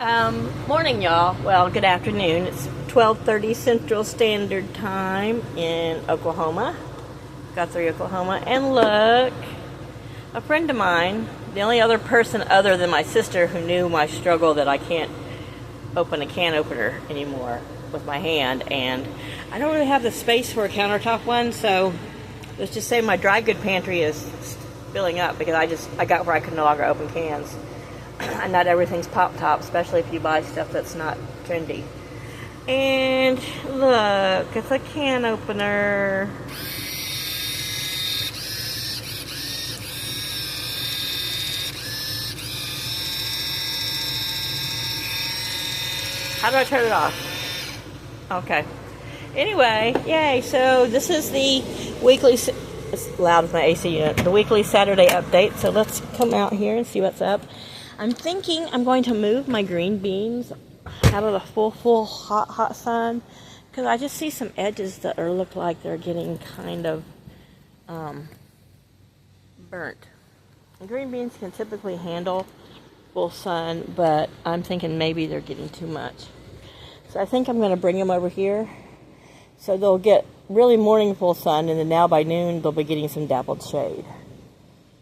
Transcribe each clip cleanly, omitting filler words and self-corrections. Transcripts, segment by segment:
Morning, y'all. Well, good afternoon. It's 12:30 Central Standard Time in Oklahoma, Guthrie, Oklahoma. And look, a friend of mine, the only other person other than my sister who knew my struggle that I can't open a can opener anymore with my hand, and I don't really have the space for a countertop one, so let's just say my dry good pantry is filling up because I got where I could no longer open cans. And not everything's pop top, especially if you buy stuff that's not trendy. And look, it's a can opener. How do I turn it off? Okay. Anyway, yay. So this is the weekly, it's loud with my AC unit, the weekly Saturday update. So let's come out here and see what's up. I'm thinking I'm going to move my green beans out of the full hot sun, because I just see some edges that look like they're getting kind of burnt. And green beans can typically handle full sun, but I'm thinking maybe they're getting too much. So I think I'm going to bring them over here so they'll get really morning full sun, and then now by noon they'll be getting some dappled shade.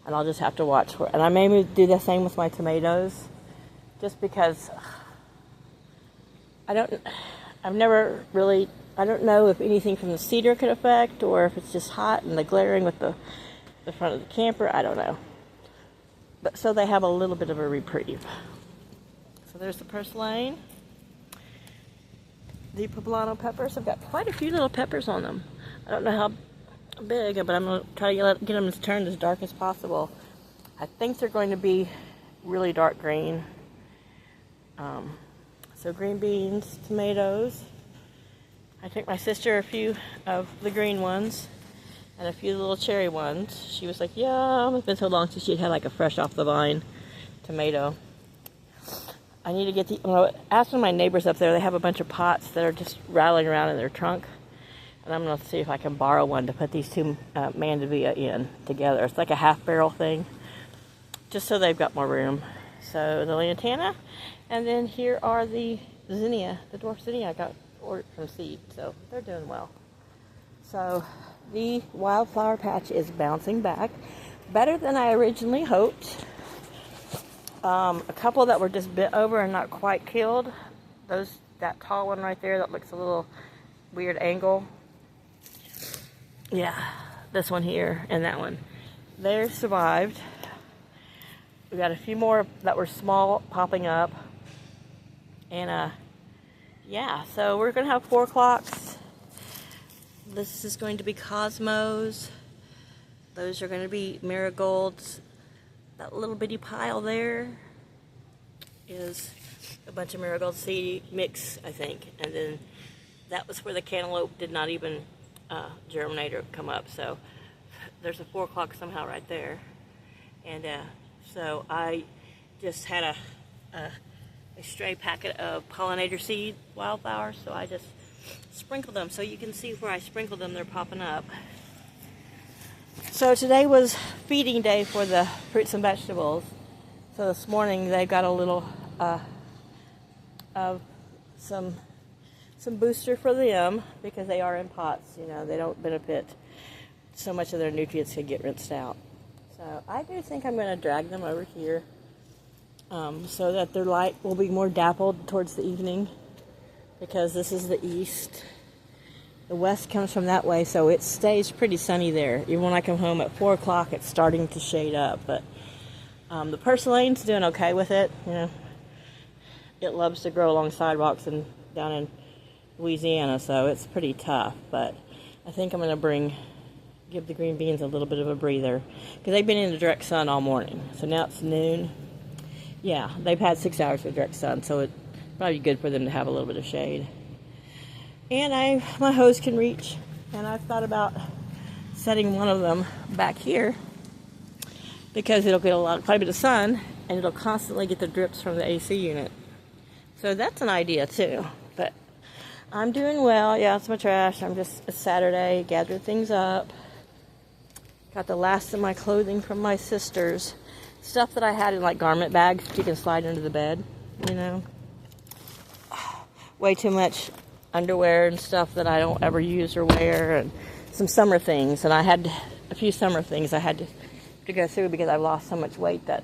And Know just have to watch for it. And I may do the same with my tomatoes, just because I don't know if anything from the cedar could affect, or if it's just hot and the glaring with the front of the camper. I don't know. But so they have a little bit of a reprieve. So there's the purslane. The poblano peppers. I've got quite a few little peppers on them. I don't know how big, but I'm going to try to get them turned as dark as possible. I think they're going to be really dark green. So green beans, tomatoes. I took my sister a few of the green ones and a few little cherry ones. She was like, yum. It's been so long since she'd had like a fresh off the vine tomato. I need to get I'm going to ask one of my neighbors up there. They have a bunch of pots that are just rattling around in their trunk. And I'm going to see if I can borrow one to put these two Mandevilla in together. It's like a half barrel thing, just so they've got more room. So the lantana, and then here are the zinnia, the dwarf zinnia I got ordered from seed. So they're doing well. So the wildflower patch is bouncing back better than I originally hoped. A couple that were just bit over and not quite killed. That tall one right there that looks a little weird angle. Yeah, this one here and that one. They survived. We got a few more that were small popping up. And yeah, so we're going to have 4 o'clocks. This is going to be cosmos. Those are going to be marigolds. That little bitty pile there is a bunch of marigold seed mix, I think. And then that was where the cantaloupe did not even germinate or come up. So there's a 4 o'clock somehow right there. And so I just had a stray packet of pollinator seed wildflowers, so I just sprinkled them. So you can see where I sprinkled them, they're popping up. So today was feeding day for the fruits and vegetables. So this morning they got a little of some booster for them, because they are in pots. You know, they don't benefit so much of their nutrients can get rinsed out. So I do think I'm going to drag them over here so that their light will be more dappled towards the evening, because this is the east. The west comes from that way, so it stays pretty sunny there. Even when I come home at 4 o'clock, it's starting to shade up. But the purslane's doing okay with it. You know, it loves to grow along sidewalks and down in Louisiana, so it's pretty tough. But I think I'm going to give the green beans a little bit of a breather, because they've been in the direct sun all morning. So now it's noon. Yeah, they've had 6 hours of direct sun, so it's probably good for them to have a little bit of shade. And my hose can reach, and I've thought about setting one of them back here, because it'll get quite a bit of sun, and it'll constantly get the drips from the AC unit. So that's an idea too. But I'm doing well. Yeah, it's my trash. It's Saturday, gathered things up. Got the last of my clothing from my sister's. Stuff that I had in like garment bags that you can slide under the bed, you know. way too much underwear and stuff that I don't ever use or wear, and some summer things. And I had a few summer things I had to go through because I've lost so much weight that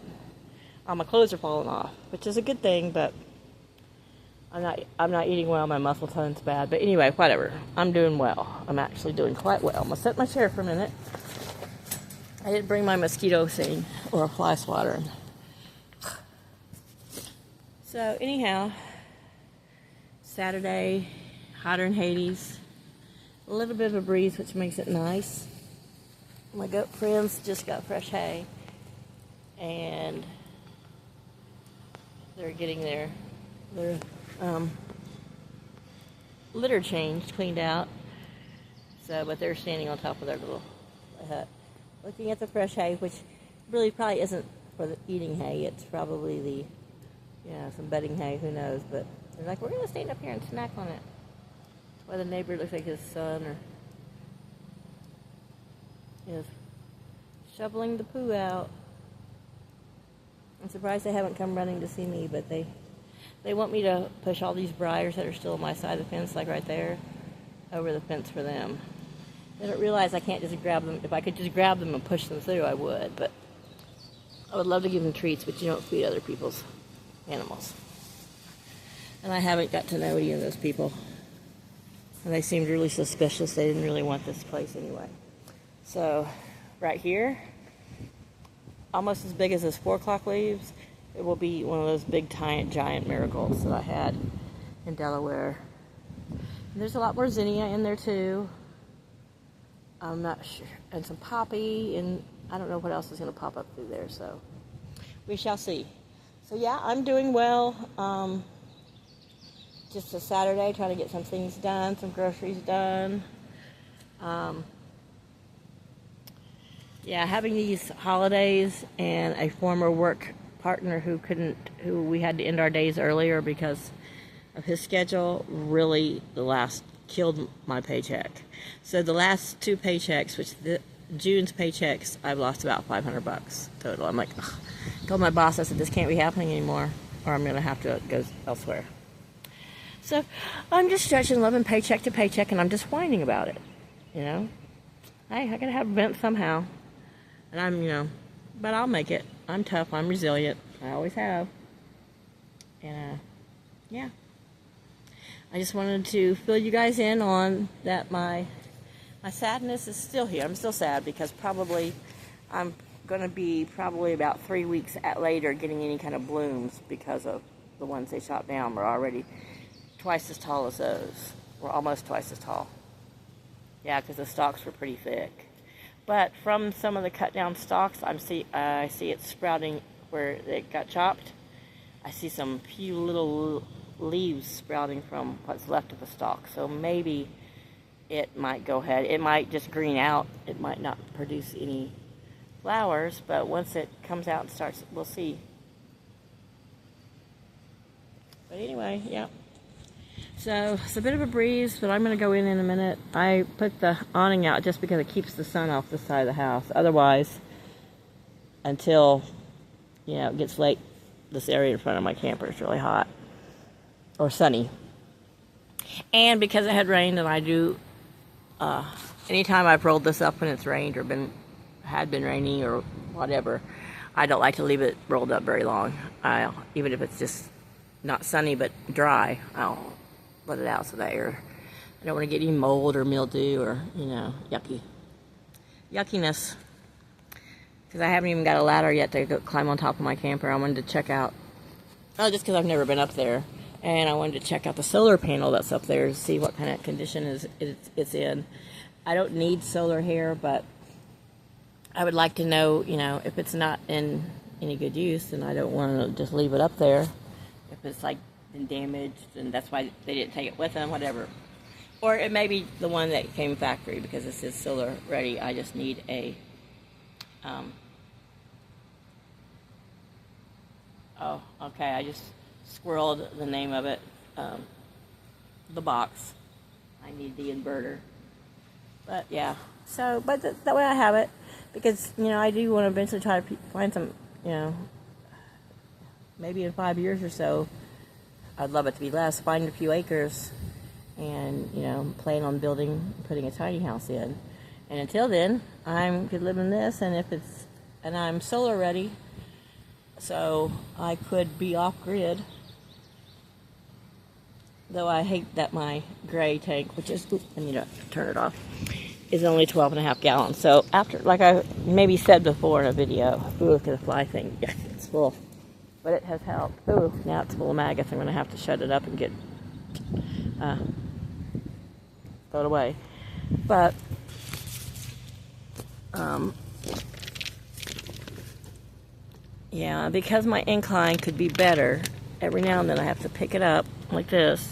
my clothes are falling off, which is a good thing, but I'm not eating well. My muscle tone's bad. But anyway, whatever. I'm doing well. I'm actually doing quite well. I'm going to sit in my chair for a minute. I didn't bring my mosquito thing or a fly swatter. So anyhow, Saturday, hotter than Hades. A little bit of a breeze, which makes it nice. My goat friends just got fresh hay, and they're getting their litter changed, cleaned out. So, but they're standing on top of their little hut, looking at the fresh hay, which really probably isn't for the eating hay. It's probably the, some bedding hay, who knows. But they're like, we're going to stand up here and snack on it. Why the neighbor looks like his son or is shoveling the poo out. I'm surprised they haven't come running to see me, but they want me to push all these briars that are still on my side of the fence, like right there, over the fence for them. They don't realize I can't just grab them. If I could just grab them and push them through, I would. But I would love to give them treats, but you don't feed other people's animals. And I haven't got to know any of those people. And they seemed really suspicious. They didn't really want this place anyway. So, right here, almost as big as this 4 o'clock leaves, it will be one of those big giant miracles that I had in DElaware. And there's a lot more zinnia in there too. I'm not sure. And some poppy, and I don't know what else is going to pop up through there, so we shall see. So yeah, I'm doing well. Just a Saturday, trying to get some things done, some groceries done. Yeah, having these holidays and a former work partner who we had to end our days earlier because of his schedule, really killed my paycheck. So the last 2 paychecks, which June's paychecks, I've lost about $500 total. I'm like, ugh. Told my boss, I said, this can't be happening anymore, or I'm going to have to go elsewhere. So I'm just stretching, living paycheck to paycheck, and I'm just whining about it, Hey, I got to have a vent somehow. And but I'll make it. I'm tough. I'm resilient. I always have. And, yeah. I just wanted to fill you guys in on that my sadness is still here. I'm still sad because probably I'm going to be about 3 weeks later getting any kind of blooms because of the ones they shot down. We're already twice as tall as those. We're almost twice as tall. Yeah, because the stalks were pretty thick. But from some of the cut down stalks, I see it sprouting where it got chopped. I see some few little leaves sprouting from what's left of the stalk. So maybe it might go ahead. It might just green out. It might not produce any flowers, but once it comes out and starts, we'll see. But anyway, yeah. So it's a bit of a breeze, but I'm going to go in a minute. I put the awning out just because it keeps the sun off this side of the house. Otherwise, until, it gets late, this area in front of my camper is really hot. Or sunny. And because it had rained, and I do, anytime I've rolled this up when it's rained or had been raining or whatever, I don't like to leave it rolled up very long. Even if it's just not sunny but dry, I'll let it out so that I don't want to get any mold or mildew or, yuckiness. Because I haven't even got a ladder yet to go climb on top of my camper. I wanted to check out, just because I've never been up there. And I wanted to check out the solar panel that's up there to see what kind of condition it's in. I don't need solar here, but I would like to know, if it's not in any good use, then I don't want to just leave it up there. If it's been damaged, and that's why they didn't take it with them, whatever. Or it may be the one that came factory because this is solar ready. I just need a, I just squirreled the name of it, the box. I need the inverter. But yeah, but that way I have it, because, I do want to eventually try to find some, maybe in 5 years or so, I'd love it to be less. Find a few acres and, you know, plan on putting a tiny house in. And until then, I could live in this, and I'm solar ready, so I could be off grid. Though I hate that my gray tank, which is, I need to turn it off, is only 12.5 gallons. So after, like I maybe said before in a video, ooh, look at the fly thing. Yeah, it's full. But it has helped. Ooh, now it's full of maggots. I'm going to have to shut it up and throw it away. But, yeah, because my incline could be better, every now and then I have to pick it up like this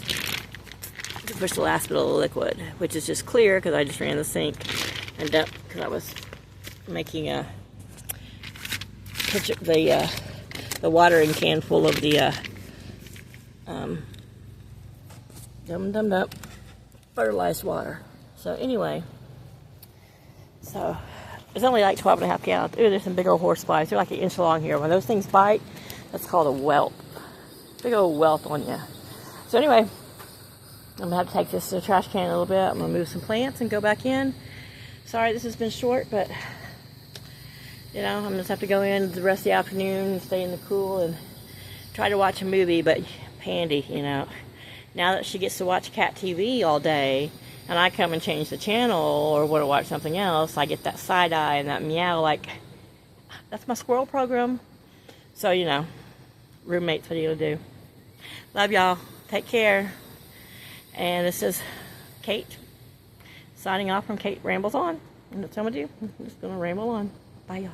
to push the last bit of the liquid, which is just clear because I just ran the sink and dumped, because I was making a picture, the watering can full of the fertilized water. So anyway, so it's only like 12.5 gallons. Ooh, there's some big old horse flies. They're like an inch long here. When those things bite, that's called a whelp. Big old whelp on you. So anyway, I'm going to have to take this to the trash can a little bit. I'm going to move some plants and go back in. Sorry this has been short, but, you know, I'm going to just have to go in the rest of the afternoon and stay in the cool and try to watch a movie. But Pandy, you know, now that she gets to watch cat TV all day, and I come and change the channel or want to watch something else, I get that side eye and that meow like, that's my squirrel program. So, you know, roommates, what are you going to do? Love y'all. Take care. And this is Kate signing off from Kate Rambles On. And that's what I'm going to do. I'm just going to ramble on. Bye, y'all.